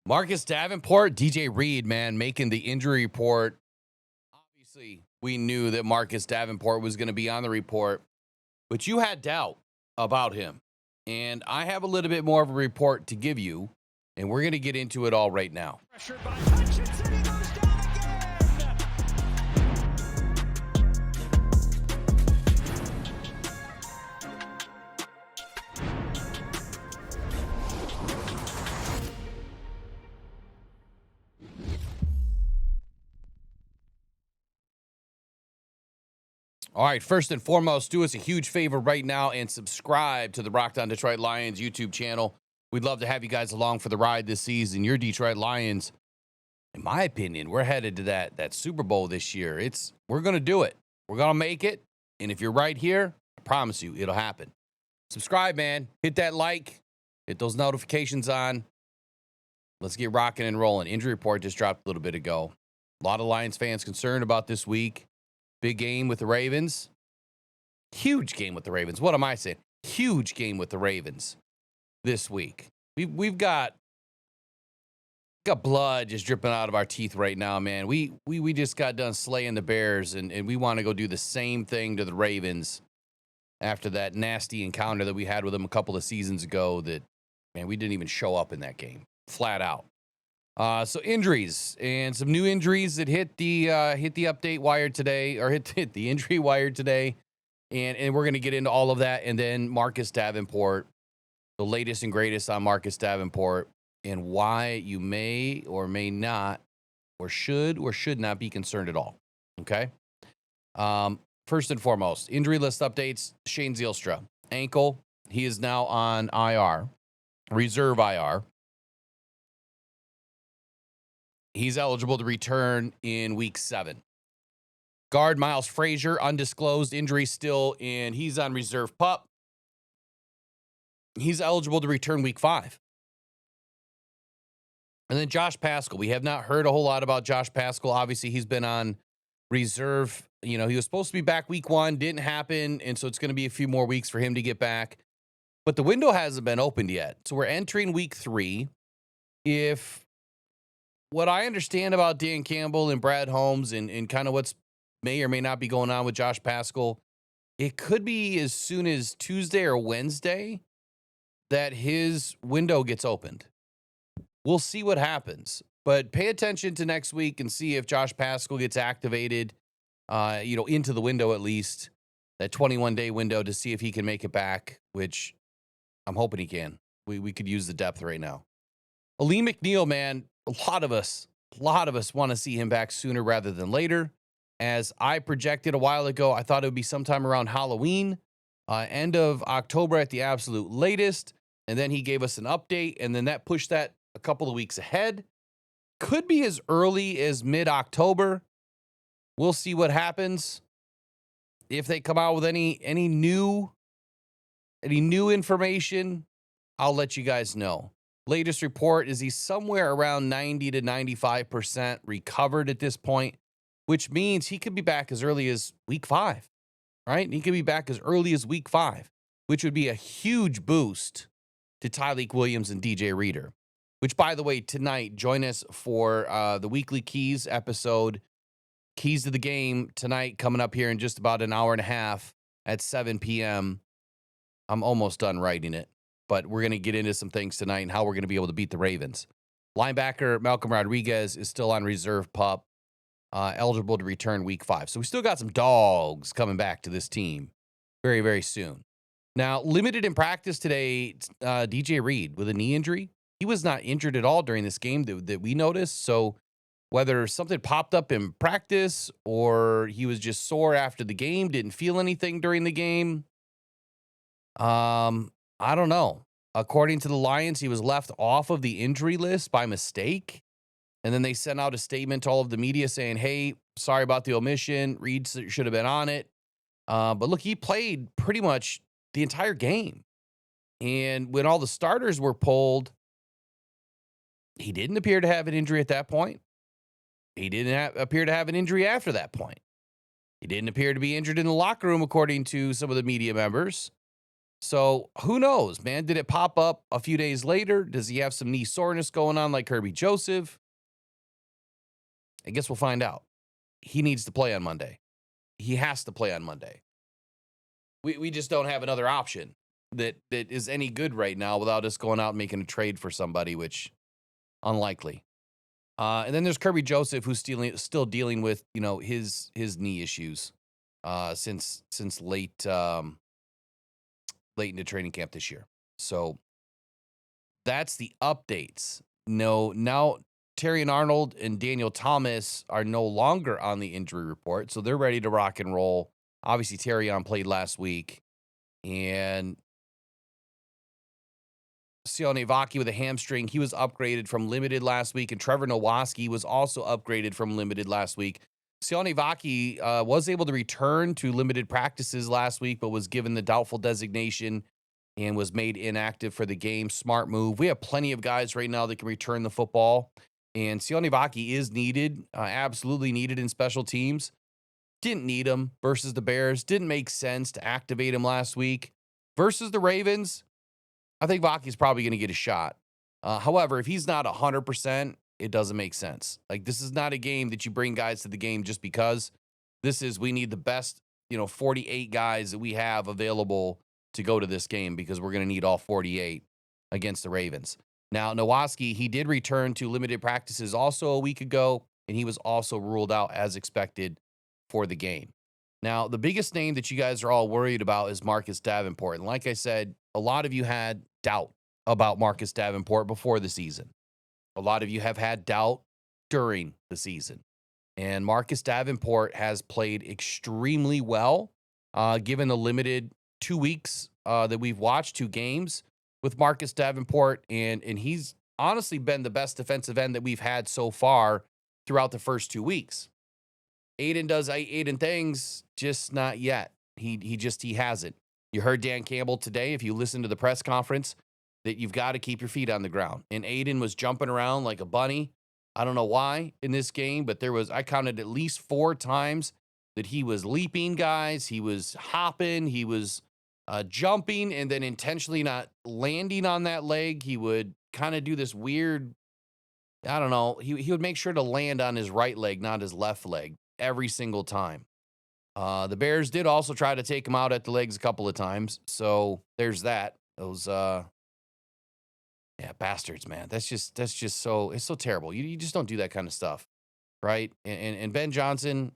Marcus Davenport, DJ Reed, man, making the injury report. Obviously, we knew that Marcus Davenport was going to be on the report, but you had doubt about him. And I have a little bit more of a report to give you, and we're going to get into it all right now. Pressured by Hutchinson, he goes down again. All right, first and foremost, do us a huge favor right now and subscribe to the Rockhound Detroit Lions YouTube channel. We'd love to have you guys along for the ride this season. Your Detroit Lions, in my opinion, we're headed to that Super Bowl this year. We're going to do it. We're going to make it. And if you're right here, I promise you it'll happen. Subscribe, man. Hit that like. Hit those notifications on. Let's get rocking and rolling. Injury report just dropped a little bit ago. A lot of Lions fans concerned about this week. Big game with the Ravens. Huge game with the Ravens. What am I saying? Huge game with the Ravens this week. We've got blood just dripping out of our teeth right now, man. We just got done slaying the Bears, and we want to go do the same thing to the Ravens after that nasty encounter that we had with them a couple of seasons ago that, man, we didn't even show up in that game. Flat out. So injuries and some new injuries that hit the update wire today, or hit the injury wire today. And we're going to get into all of that. And then Marcus Davenport, the latest and greatest on Marcus Davenport, and why you may or may not, or should not be concerned at all. Okay. First and foremost, injury list updates. Shane Zielstra, ankle. He is now on IR, reserve IR. He's eligible to return in week 7. Guard Miles Frazier, undisclosed injury still, and he's on reserve pup. He's eligible to return week 5. And then Josh Paschal. We have not heard a whole lot about Josh Paschal. Obviously, he's been on reserve. You know, he was supposed to be back week 1, didn't happen, and so it's going to be a few more weeks for him to get back. But the window hasn't been opened yet. So we're entering week 3. If what I understand about Dan Campbell and Brad Holmes and kind of what's may or may not be going on with Josh Paschal, it could be as soon as Tuesday or Wednesday that his window gets opened. We'll see what happens, but pay attention to next week and see if Josh Paschal gets activated, into the window, at least that 21-day window, to see if he can make it back, which I'm hoping he can. We could use the depth right now. Lee McNeil, man, a lot of us want to see him back sooner rather than later. As I projected a while ago, I thought it would be sometime around Halloween, end of October at the absolute latest. And then he gave us an update, and then that pushed that a couple of weeks ahead. Could be as early as mid-October. We'll see what happens. If they come out with any new information, I'll let you guys know. Latest report is he's somewhere around 90 to 95% recovered at this point, which means he could be back as early as week 5, right? He could be back as early as week 5, which would be a huge boost to Tyleik Williams and DJ Reader, which, by the way, tonight, join us for the Weekly Keys episode, Keys to the Game, tonight, coming up here in just about an hour and a half at 7 p.m. I'm almost done writing it, but we're going to get into some things tonight and how we're going to be able to beat the Ravens. Linebacker Malcolm Rodriguez is still on reserve pup, eligible to return week 5. So we still got some dogs coming back to this team very, very soon. Now, limited in practice today, DJ Reed with a knee injury. He was not injured at all during this game that we noticed. So whether something popped up in practice or he was just sore after the game, didn't feel anything during the game, I don't know. According to the Lions, he was left off of the injury list by mistake. And then they sent out a statement to all of the media saying, hey, sorry about the omission. Reed should have been on it. But look, he played pretty much the entire game. And when all the starters were pulled, he didn't appear to have an injury at that point. He didn't appear to have an injury after that point. He didn't appear to be injured in the locker room, according to some of the media members. So who knows, man? Did it pop up a few days later? Does he have some knee soreness going on like Kirby Joseph? I guess we'll find out. He needs to play on Monday. He has to play on Monday. We just don't have another option that is any good right now without us going out and making a trade for somebody, which unlikely. And then there's Kirby Joseph, who's still dealing with his knee issues since late into training camp this year. So that's the updates. No, now Terry and Arnold and Daniel Thomas are no longer on the injury report, so they're ready to rock and roll. Obviously, Terry played last week, and Sione Vaki with a hamstring, he was upgraded from limited last week, and Trevor Nowaski was also upgraded from limited last week. Sione Vaki was able to return to limited practices last week, but was given the doubtful designation and was made inactive for the game. Smart move. We have plenty of guys right now that can return the football, and Sione Vaki is needed, absolutely needed in special teams. Didn't need him versus the Bears. Didn't make sense to activate him last week. Versus the Ravens, I think Vaki's probably going to get a shot. However, if he's not 100%, it doesn't make sense. Like, this is not a game that you bring guys to the game just because. We need the best, 48 guys that we have available to go to this game because we're going to need all 48 against the Ravens. Now, Nowaski, he did return to limited practices also a week ago, and he was also ruled out as expected for the game. Now, the biggest name that you guys are all worried about is Marcus Davenport. And like I said, a lot of you had doubt about Marcus Davenport before the season. A lot of you have had doubt during the season. And Marcus Davenport has played extremely well, given the limited 2 weeks that we've watched, 2 games with Marcus Davenport. And he's honestly been the best defensive end that we've had so far throughout the first 2 weeks. Aiden does Aiden things, just not yet. He hasn't. You heard Dan Campbell today, if you listen to the press conference, that you've got to keep your feet on the ground. And Aiden was jumping around like a bunny. I don't know why in this game, but I counted at least 4 times that he was leaping guys. He was hopping. He was jumping and then intentionally not landing on that leg. He would kind of do this weird, I don't know. He would make sure to land on his right leg, not his left leg, every single time. The Bears did also try to take him out at the legs a couple of times. So there's that. Those, bastards, man. That's just so, it's so terrible. You just don't do that kind of stuff. Right. And Ben Johnson,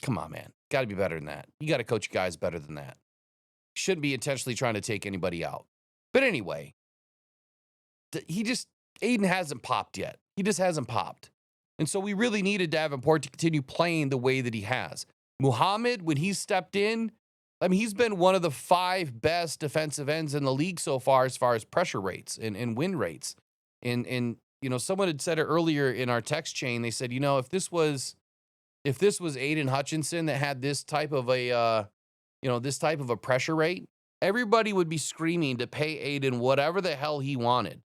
come on, man. Got to be better than that. You got to coach guys better than that. Shouldn't be intentionally trying to take anybody out. But anyway, Aiden hasn't popped yet. He just hasn't popped. And so we really needed Davenport to continue playing the way that he has. Muhammad, when he stepped in, he's been one of the 5 best defensive ends in the league so far as pressure rates and win rates. And someone had said it earlier in our text chain. They said, if this was Aiden Hutchinson that had this type of a pressure rate, everybody would be screaming to pay Aiden whatever the hell he wanted.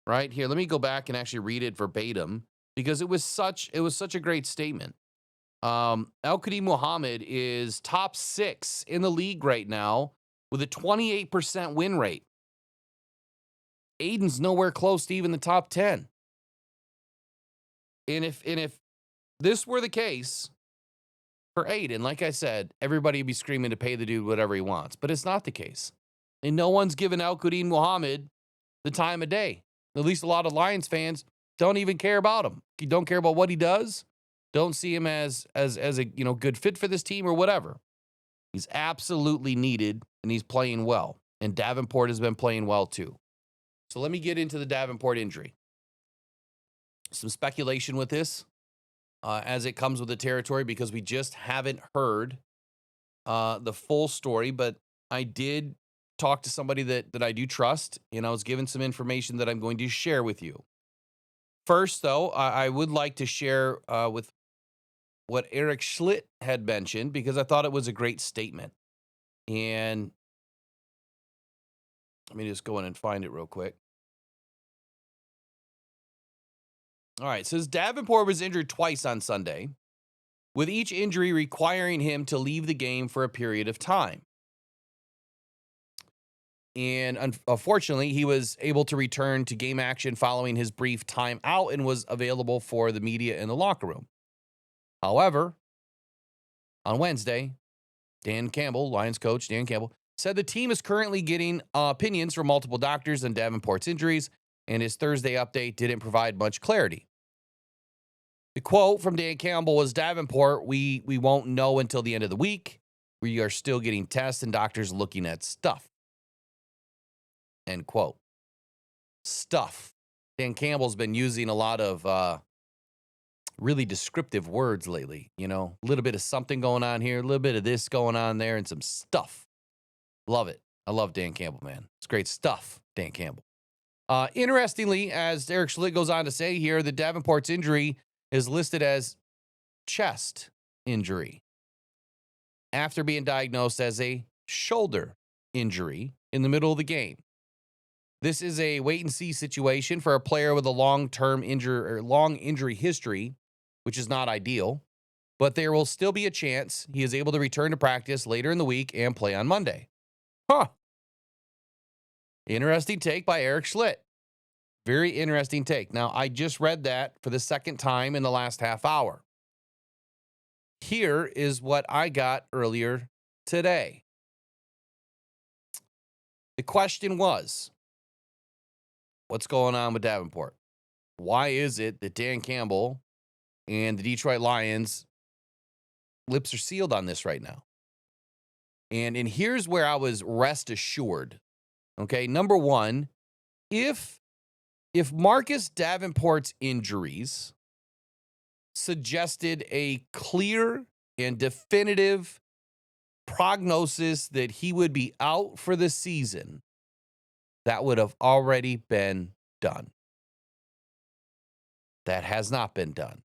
Right here, let me go back and actually read it verbatim because it was such a great statement. Al-Qadim Muhammad is top 6 in the league right now with a 28% win rate. Aiden's nowhere close to even the top 10. And if this were the case for Aiden, like I said, everybody would be screaming to pay the dude whatever he wants. But it's not the case. And no one's given Al-Qadim Muhammad the time of day. At least a lot of Lions fans don't even care about him. You don't care about what he does. Don't see him as a good fit for this team or whatever. He's absolutely needed, and he's playing well. And Davenport has been playing well too. So let me get into the Davenport injury. Some speculation with this as it comes with the territory because we just haven't heard the full story. But I did talk to somebody that I do trust, and I was given some information that I'm going to share with you. First, though, I would like to share with what Eric Schlitt had mentioned because I thought it was a great statement. And let me just go in and find it real quick. All right, it says Davenport was injured twice on Sunday, with each injury requiring him to leave the game for a period of time. And unfortunately, he was able to return to game action following his brief time out and was available for the media in the locker room. However, on Wednesday, Dan Campbell, Lions coach Dan Campbell, said the team is currently getting opinions from multiple doctors on Davenport's injuries, and his Thursday update didn't provide much clarity. The quote from Dan Campbell was, Davenport, we won't know until the end of the week. We are still getting tests and doctors looking at stuff. End quote. Stuff. Dan Campbell's been using a lot of really descriptive words lately. You know, a little bit of something going on here, a little bit of this going on there, and some stuff. Love it. I love Dan Campbell, man. It's great stuff, Dan Campbell. Interestingly, as Eric Schlitt goes on to say here, the Davenport's injury is listed as chest injury after being diagnosed as a shoulder injury in the middle of the game. This is a wait-and-see situation for a player with a long-term injury or long injury history, which is not ideal, but there will still be a chance he is able to return to practice later in the week and play on Monday. Huh. Interesting take by Eric Schlitt. Very interesting take. Now, I just read that for the second time in the last half hour. Here is what I got earlier today. The question was, what's going on with Davenport? Why is it that Dan Campbell and the Detroit Lions lips are sealed on this right now? And here's where I was rest assured. Okay, number one, if Marcus Davenport's injuries suggested a clear and definitive prognosis that he would be out for the season, that would have already been done. That has not been done.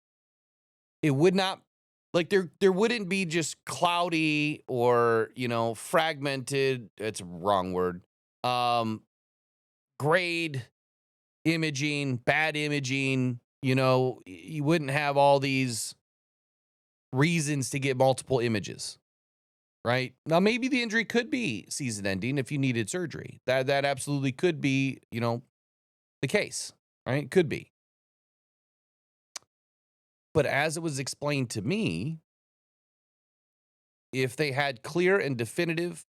It would not, like there wouldn't be just cloudy or, fragmented, it's a wrong word, grade imaging, bad imaging, you wouldn't have all these reasons to get multiple images, right? Now, maybe the injury could be season ending if you needed surgery. That absolutely could be, the case, right? Could be. But as it was explained to me, if they had clear and definitive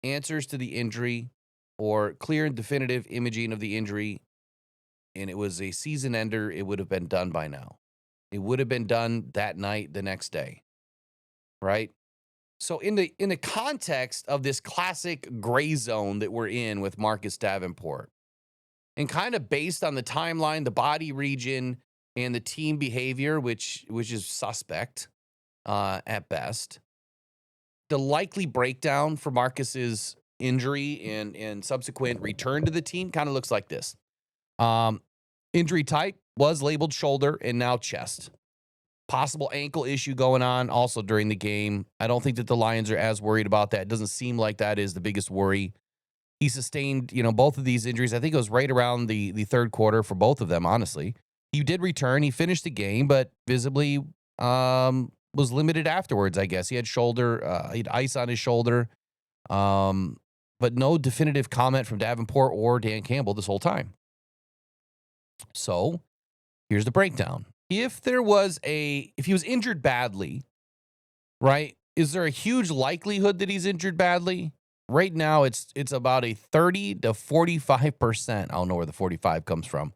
answers to the injury or clear and definitive imaging of the injury, and it was a season ender, it would have been done by now. It would have been done that night, the next day, right? So in the context of this classic gray zone that we're in with Marcus Davenport, and kind of based on the timeline, the body region, and the team behavior, which is suspect at best, the likely breakdown for Marcus's injury and subsequent return to the team kind of looks like this. Injury type was labeled shoulder and now chest. Possible ankle issue going on also during the game. I don't think that the Lions are as worried about that. It doesn't seem like that is the biggest worry. He sustained, both of these injuries. I think it was right around the third quarter for both of them, honestly. He did return. He finished the game, but visibly was limited afterwards, I guess. He had he had ice on his shoulder. But no definitive comment from Davenport or Dan Campbell this whole time. So here's the breakdown. If he was injured badly, right, is there a huge likelihood that he's injured badly? Right now, it's about a 30 to 45%. I don't know where the 45 comes from.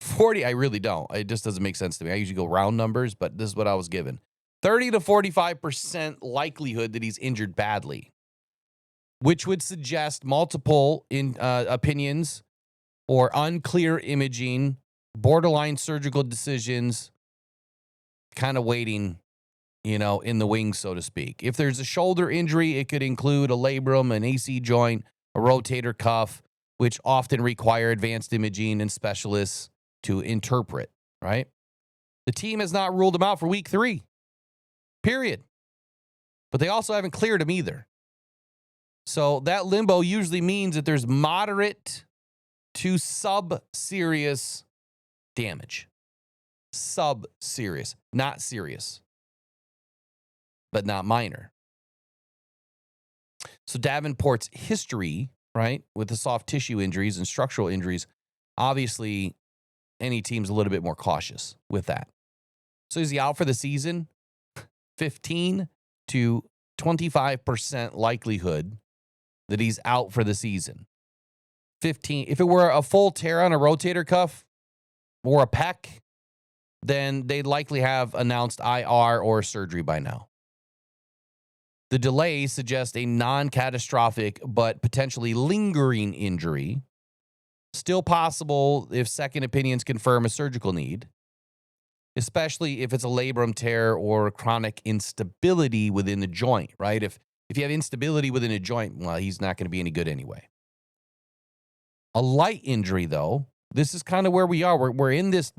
40, I really don't. It just doesn't make sense to me. I usually go round numbers, but this is what I was given. 30 to 45% likelihood that he's injured badly, which would suggest multiple opinions or unclear imaging, borderline surgical decisions, kind of waiting, in the wings, so to speak. If there's a shoulder injury, it could include a labrum, an AC joint, a rotator cuff, which often require advanced imaging and specialists to interpret, right? The team has not ruled him out for week 3, period. But they also haven't cleared him either. So that limbo usually means that there's moderate to sub-serious damage. Sub-serious, not serious, but not minor. So Davenport's history right? With the soft tissue injuries and structural injuries, obviously any team's a little bit more cautious with that. So is he out for the season? 15 to 25% likelihood that he's out for the season. 15. If it were a full tear on a rotator cuff or a pec, then they'd likely have announced IR or surgery by now. The delay suggests a non-catastrophic but potentially lingering injury. Still possible if second opinions confirm a surgical need, especially if it's a labrum tear or chronic instability within the joint, right? If you have instability within a joint, well, he's not going to be any good anyway. A light injury, though, this is kind of where we are. We're in this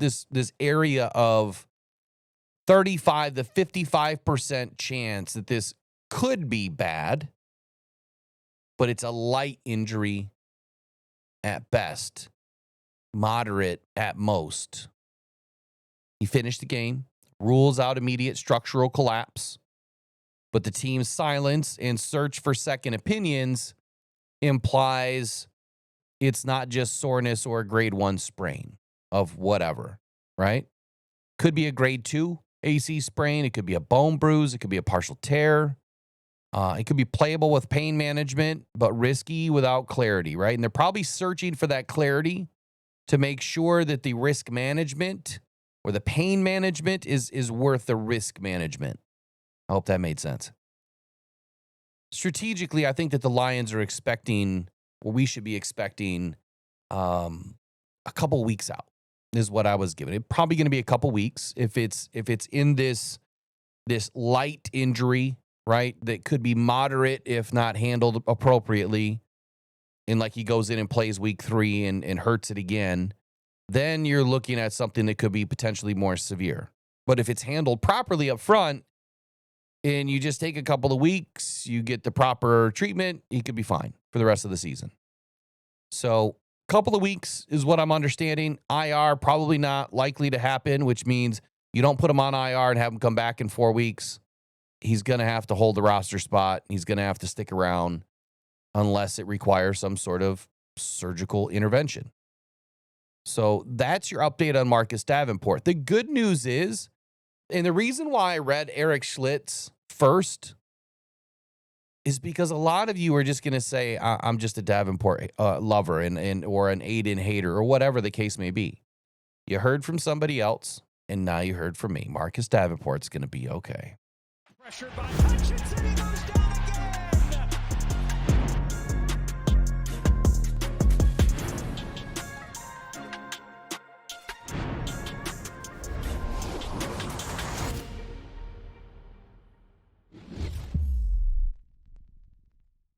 area of 35 to 55% chance that this could be bad, but it's a light injury at best, moderate at most. He finished the game, rules out immediate structural collapse, but the team's silence and search for second opinions implies it's not just soreness or a grade 1 sprain of whatever, right? Could be a grade 2 AC sprain. It could be a bone bruise. It could be a partial tear. It could be playable with pain management, but risky without clarity, right? And they're probably searching for that clarity to make sure that the risk management or the pain management is worth the risk management. I hope that made sense. Strategically, I think that the Lions are expecting, or we should be expecting, a couple weeks out is what I was given. It's probably going to be a couple weeks if it's in this light injury, right? That could be moderate if not handled appropriately. And like he goes in and plays week 3 and hurts it again, then you're looking at something that could be potentially more severe. But if it's handled properly up front and you just take a couple of weeks, you get the proper treatment, he could be fine for the rest of the season. So a couple of weeks is what I'm understanding. IR probably not likely to happen, which means you don't put him on IR and have him come back in 4 weeks. He's going to have to hold the roster spot. He's going to have to stick around unless it requires some sort of surgical intervention. So that's your update on Marcus Davenport. The good news is, and the reason why I read Eric Schlitz first is because a lot of you are just going to say, I'm just a Davenport lover and or an Aiden hater or whatever the case may be. You heard from somebody else, and now you heard from me. Marcus Davenport's going to be okay. Pressured by Hutchinson.